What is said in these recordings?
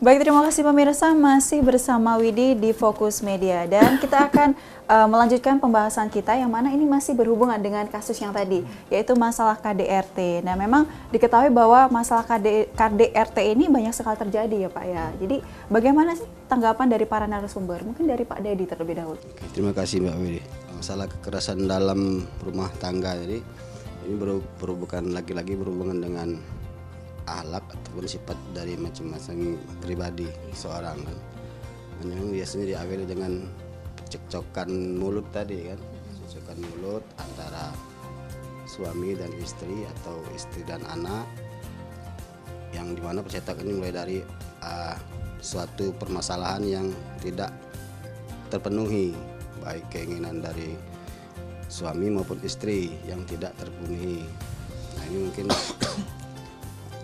Baik, terima kasih pemirsa, masih bersama Widi di Fokus Media. Dan kita akan melanjutkan pembahasan kita yang mana ini masih berhubungan dengan kasus yang tadi, yaitu masalah KDRT. Nah, memang diketahui bahwa masalah KDRT ini banyak sekali terjadi ya Pak ya. Jadi bagaimana sih tanggapan dari para narasumber? Mungkin dari Pak Dedi terlebih dahulu. Oke, terima kasih Mbak Widi. Masalah kekerasan dalam rumah tangga, jadi ini berhubungan lagi-lagi berhubungan dengan akhlak ataupun sifat dari masing-masing pribadi seorang kan. Memang biasanya diawali dengan cekcokan mulut tadi kan, cekcokan mulut antara suami dan istri atau istri dan anak, yang dimana percakapan ini mulai dari suatu permasalahan yang tidak terpenuhi, baik keinginan dari suami maupun istri yang tidak terpenuhi. Nah ini mungkin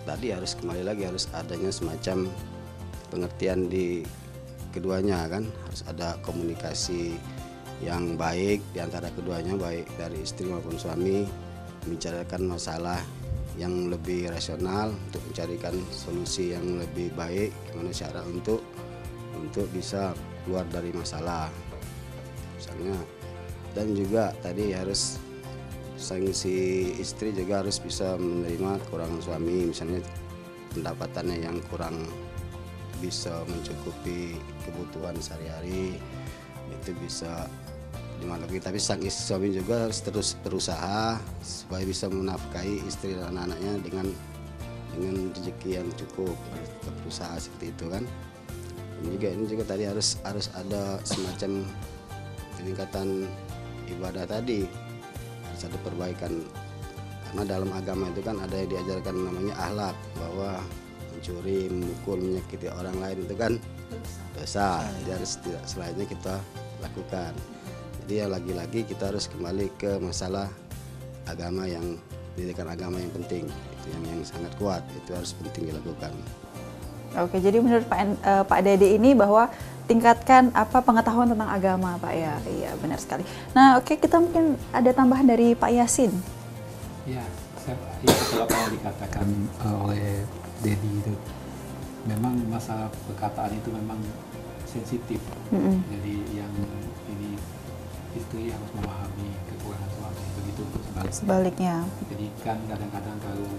tadi harus kembali lagi harus adanya semacam pengertian di keduanya kan, harus ada komunikasi yang baik di antara keduanya, baik dari istri maupun suami, membicarakan masalah yang lebih rasional untuk mencarikan solusi yang lebih baik, gimana cara untuk bisa keluar dari masalah misalnya. Dan juga tadi harus si istri juga harus bisa menerima kekurangan suami, misalnya pendapatannya yang kurang bisa mencukupi kebutuhan sehari-hari, itu bisa dimaklumi. Tapi sang suami juga harus terus berusaha supaya bisa menafkahi istri dan anak-anaknya dengan rezeki yang cukup, berusaha seperti itu kan. Ini juga tadi harus ada semacam peningkatan ibadah tadi, harus ada perbaikan, karena dalam agama itu kan ada yang diajarkan namanya akhlak, bahwa mencuri, memukul, menyakiti orang lain itu kan dosa. Jadi harus tidak selainnya kita lakukan. Jadi ya lagi-lagi kita harus kembali ke masalah agama, yang pendidikan agama yang penting, itu yang sangat kuat, itu harus penting dilakukan. Oke, jadi menurut Pak Dede ini bahwa tingkatkan pengetahuan tentang agama, Pak ya. Iya, benar sekali. Nah, oke, kita mungkin ada tambahan dari Pak Yasin. Ya, kalau apa yang dikatakan oleh Dedi itu, memang masalah perkataan itu memang sensitif. Jadi yang ini istri harus memahami kekurangan suami, begitu sebaliknya. Jadi kan kadang-kadang kalau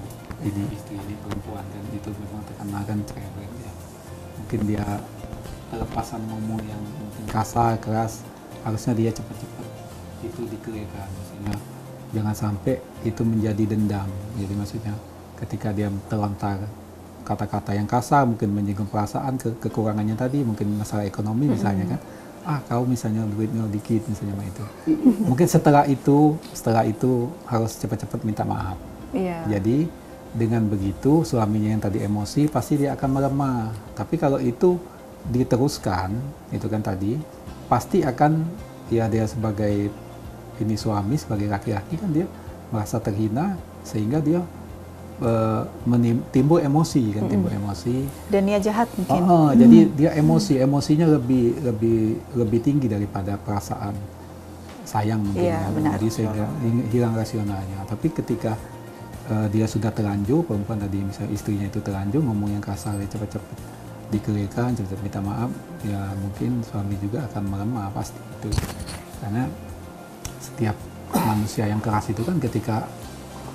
ini istri ini perempuan kan itu memang terkenalkan cerewet ya. Mungkin dia lepasan ngomong yang mungkin kasar, keras, harusnya dia cepat-cepat itu dikeliarkan. Maksudnya jangan sampai itu menjadi dendam. Jadi maksudnya ketika dia terlontar kata-kata yang kasar, mungkin menyinggung perasaan, kekurangannya tadi, mungkin masalah ekonomi misalnya kan, kau misalnya duitnya dikit misalnya itu. Mungkin setelah itu harus cepat-cepat minta maaf. Jadi dengan begitu suaminya yang tadi emosi pasti dia akan melemah. Tapi kalau itu diteruskan, itu kan tadi pasti akan ya dia sebagai ini suami, sebagai laki-laki kan dia merasa terhina, sehingga dia timbul emosi kan, timbul emosi dan dia jahat mungkin. Jadi dia emosinya lebih tinggi daripada perasaan sayang mungkin. Jadi sehingga hilang rasionalnya. Tapi ketika dia sudah terlanjur, perempuan tadi misalnya istrinya itu terlanjur ngomong yang kasar, cepat-cepat dikeliarkan, cepat-cepat minta maaf, ya mungkin suami juga akan melemah pasti itu. Karena setiap manusia yang keras itu kan ketika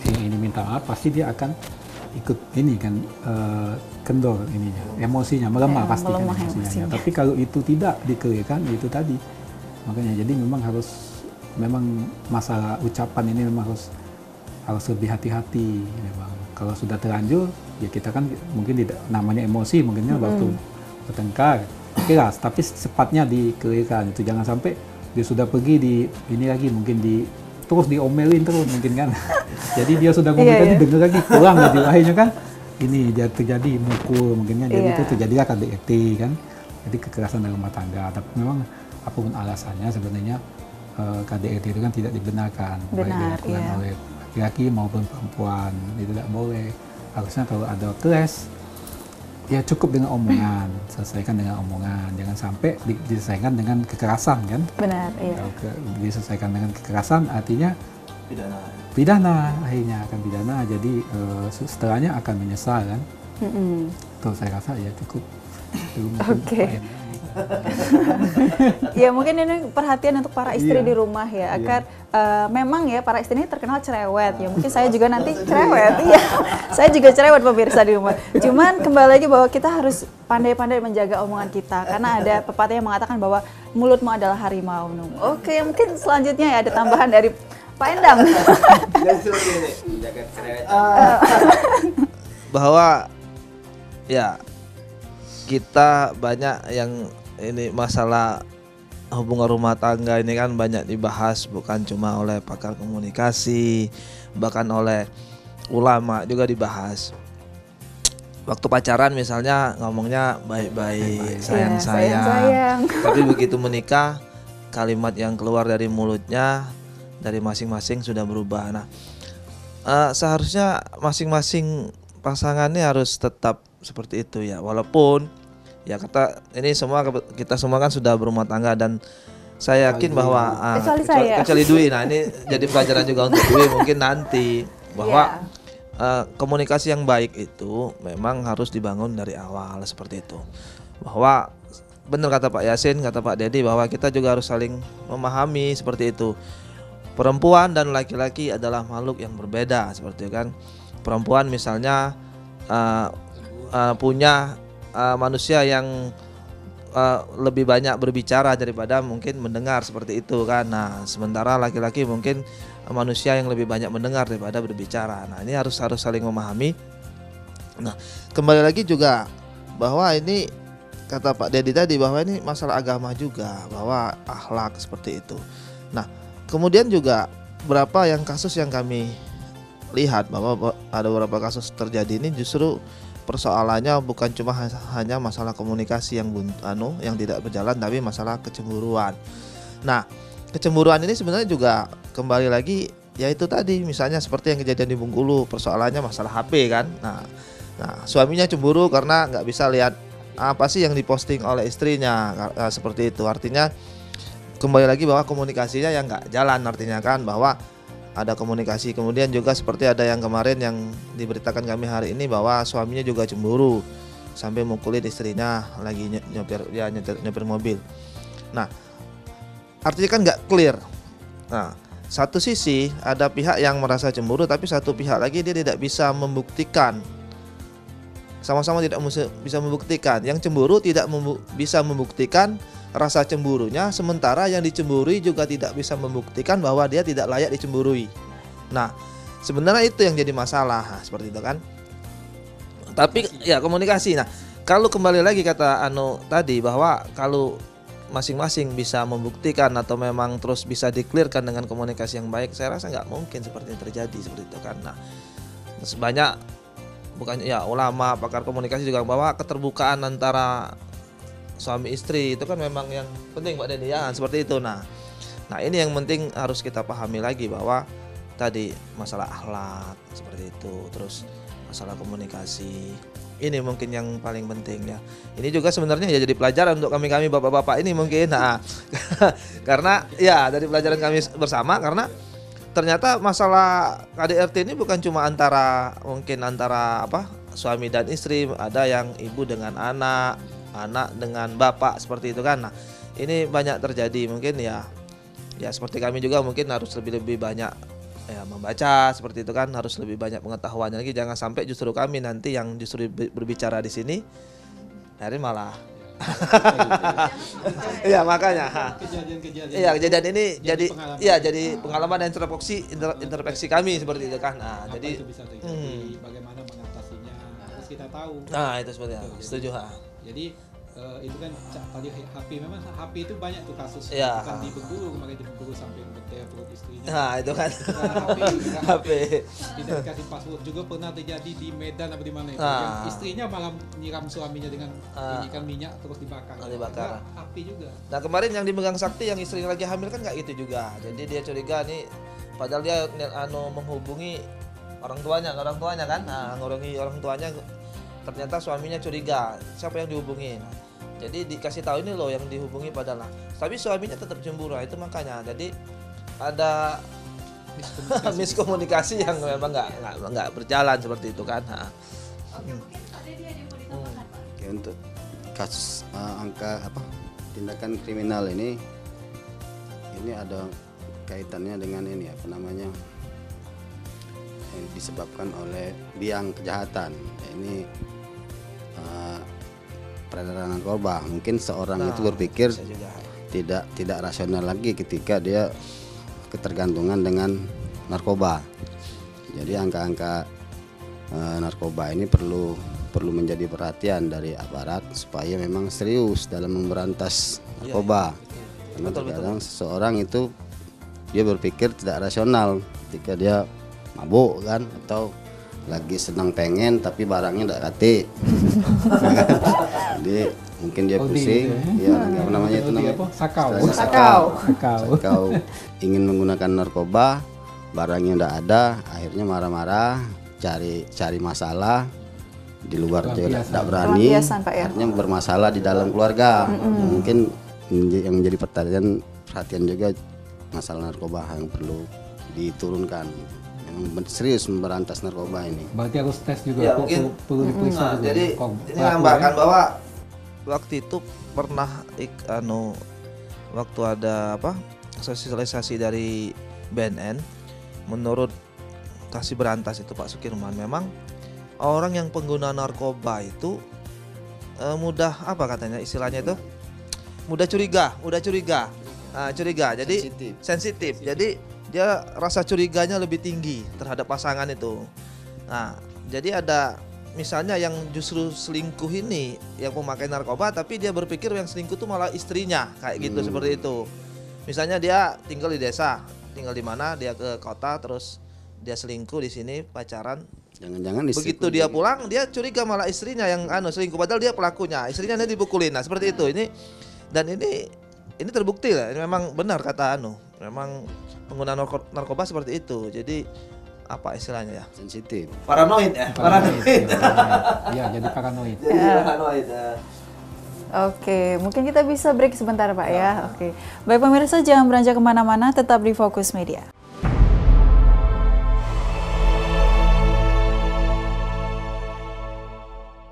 ini minta maaf pasti dia akan ikut ini kan, kendor ininya, emosinya melemah pasti kan emosinya. Tapi kalau itu tidak dikeliarkan, itu tadi makanya jadi memang masalah ucapan ini memang harus lebih hati-hati memang. Kalau sudah terlanjur ya kita kan mungkin tidak, namanya emosi mungkinnya waktu bertengkar keras, tapi cepatnya dikeliarkan. Itu jangan sampai dia sudah pergi di ini lagi, mungkin terus diomelin terus mungkin kan. Jadi dia sudah ngomong tadi dengar lagi pulang, jadi akhirnya kan ini dia terjadi mukul mungkinnya, jadi itu terjadilah KDRT kan. Jadi kekerasan dalam rumah tangga. Tapi memang apapun alasannya sebenarnya KDRT itu kan tidak dibenarkan, baik dilakukan oleh laki-laki maupun perempuan, itu tidak boleh. Harusnya kalau ada clash ya cukup dengan omongan, selesaikan dengan omongan, jangan sampai diselesaikan dengan kekerasan kan. Benar, iya. Kalau diselesaikan dengan kekerasan artinya pidana, akhirnya akan pidana, jadi setelahnya akan menyesal kan. Tuh saya rasa ya cukup Oke. Ya mungkin ini perhatian untuk para istri di rumah ya, agar memang ya para istri ini terkenal cerewet ya, mungkin saya juga nanti cerewet, iya saya juga cerewet pemirsa di rumah. Cuman kembali lagi bahwa kita harus pandai-pandai menjaga omongan kita, karena ada pepatah yang mengatakan bahwa mulutmu adalah harimau. Oke, mungkin selanjutnya ya ada tambahan dari Pak Endang. Bahwa ya kita banyak yang ini masalah hubungan rumah tangga ini kan banyak dibahas, bukan cuma oleh pakar komunikasi, bahkan oleh ulama juga dibahas. Waktu pacaran misalnya ngomongnya baik-baik, sayang-sayang. Tapi begitu menikah, kalimat yang keluar dari mulutnya dari masing-masing sudah berubah. Nah, seharusnya masing-masing pasangan ini harus tetap seperti itu ya, walaupun ya kita semua kan sudah berumah tangga, dan saya yakin bahwa kecuali Dwi. Nah, ini jadi pelajaran juga untuk Dwi mungkin nanti, bahwa komunikasi yang baik itu memang harus dibangun dari awal seperti itu. Bahwa benar kata Pak Yasin, kata Pak Dedi, bahwa kita juga harus saling memahami seperti itu. Perempuan dan laki-laki adalah makhluk yang berbeda seperti itu kan. Perempuan misalnya punya manusia yang lebih banyak berbicara daripada mungkin mendengar seperti itu kan. Nah, sementara laki-laki mungkin manusia yang lebih banyak mendengar daripada berbicara. Nah, ini harus saling memahami. Nah, kembali lagi juga bahwa ini kata Pak Dedi tadi, bahwa ini masalah agama juga, bahwa akhlak seperti itu. Nah, kemudian juga berapa yang kasus yang kami lihat bahwa ada beberapa kasus terjadi ini justru persoalannya bukan cuma hanya masalah komunikasi yang tidak berjalan, tapi masalah kecemburuan. Nah, kecemburuan ini sebenarnya juga kembali lagi yaitu tadi, misalnya seperti yang kejadian di Bengkulu, persoalannya masalah HP kan. Nah, suaminya cemburu karena nggak bisa lihat apa sih yang diposting oleh istrinya, seperti itu. Artinya kembali lagi bahwa komunikasinya yang nggak jalan, artinya kan bahwa ada komunikasi. Kemudian juga seperti ada yang kemarin yang diberitakan kami hari ini, bahwa suaminya juga cemburu sampai mukulin istrinya lagi nyopir mobil. Nah, artinya kan nggak clear. Nah, satu sisi ada pihak yang merasa cemburu, tapi satu pihak lagi dia tidak bisa membuktikan. Sama-sama tidak bisa membuktikan. Yang cemburu tidak bisa membuktikan rasa cemburunya, sementara yang dicemburui juga tidak bisa membuktikan bahwa dia tidak layak dicemburui. Nah, sebenarnya itu yang jadi masalah, seperti itu kan. Tapi ya komunikasi. Nah, kalau kembali lagi kata tadi, bahwa kalau masing-masing bisa membuktikan atau memang terus bisa di-clearkan dengan komunikasi yang baik, saya rasa nggak mungkin seperti yang terjadi seperti itu kan. Nah, banyak bukan ya ulama, pakar komunikasi juga bahwa keterbukaan antara suami istri itu kan memang yang penting Pak Dedi ya, seperti itu. Nah ini yang penting harus kita pahami lagi, bahwa tadi masalah akhlak seperti itu, terus masalah komunikasi ini mungkin yang paling penting ya. Ini juga sebenarnya ya jadi pelajaran untuk kami bapak-bapak ini mungkin. Nah karena ya dari pelajaran kami bersama, karena ternyata masalah KDRT ini bukan cuma antara suami dan istri, ada yang ibu dengan anak dengan bapak seperti itu kan. Nah, ini banyak terjadi mungkin ya seperti kami juga mungkin harus lebih banyak ya membaca seperti itu kan, harus lebih banyak pengetahuannya lagi, jangan sampai justru kami nanti yang justru berbicara di sini hari malah ya makanya kejadian ini jadi pengalaman dan introspeksi kami seperti itu kan. Nah, jadi itu bisa terjadi, bagaimana mengatasinya harus kita tahu. Nah, itu seperti itu. Setuju. Jadi itu kan tadi HP, memang HP itu banyak tuh kasus, bukan di Bengkulu, kemarin di Bengkulu sampai perut istrinya. Nah, itu kan HP tidak dikasih password, juga pernah terjadi di Medan apa di mana itu, yang istrinya malah nyiram suaminya dengan minyak terus dibakar. HP juga. Nah, kemarin yang di Megang Sakti yang istrinya lagi hamil kan nggak gitu juga, jadi dia curiga nih, padahal dia menghubungi orang tuanya kan, ngurungi orang tuanya, ternyata suaminya curiga siapa yang dihubungi. Jadi dikasih tahu ini loh yang dihubungi padahal, tapi suaminya tetap cemburu. Itu makanya jadi ada miskomunikasi yang memang nggak berjalan seperti itu kan. Oke, untuk kasus angka tindakan kriminal ini ada kaitannya dengan ini apa namanya yang disebabkan oleh biang kejahatan. Ini peredaran narkoba. Mungkin seorang itu berpikir tidak rasional lagi ketika dia ketergantungan dengan narkoba. Jadi angka-angka narkoba ini perlu menjadi perhatian dari aparat supaya memang serius dalam memberantas narkoba. Karena terkadang seseorang itu dia berpikir tidak rasional ketika dia mabuk kan, atau lagi senang pengen tapi barangnya tidak kate. Jadi mungkin dia pusing, apa namanya itu namanya? Sakau. Ingin menggunakan narkoba, barangnya tidak ada, akhirnya marah-marah, cari masalah di luar juga tidak berani, akhirnya bermasalah di dalam keluarga. Mungkin yang menjadi perhatian juga masalah narkoba yang perlu diturunkan. Memang serius memberantas narkoba ini. Berarti harus tes juga, mungkin perlu diperiksa. Jadi ini menambahkan bahwa waktu itu pernah waktu ada sosialisasi dari BNN, menurut Kasih Berantas itu Pak Sukirman, memang orang yang pengguna narkoba itu mudah katanya istilahnya itu mudah curiga, jadi sensitif. Jadi dia rasa curiganya lebih tinggi terhadap pasangan itu. Nah, jadi ada misalnya yang justru selingkuh ini yang memakai narkoba, tapi dia berpikir yang selingkuh itu malah istrinya, kayak gitu seperti itu. Misalnya dia tinggal di desa, tinggal di mana, dia ke kota, terus dia selingkuh di sini pacaran. Jangan-jangan begitu dia pulang, dia curiga malah istrinya yang selingkuh, padahal dia pelakunya, istrinya dia dipukulin. Nah, seperti itu. Ini terbukti lah, ini memang benar kata memang pengguna narkoba seperti itu. Jadi apa istilahnya ya? Sensitif. Paranoid ya. Iya, jadi paranoid. Oke, mungkin kita bisa break sebentar Pak ya. Oke. Baik pemirsa, jangan beranjak kemana-mana, tetap di Fokus Media.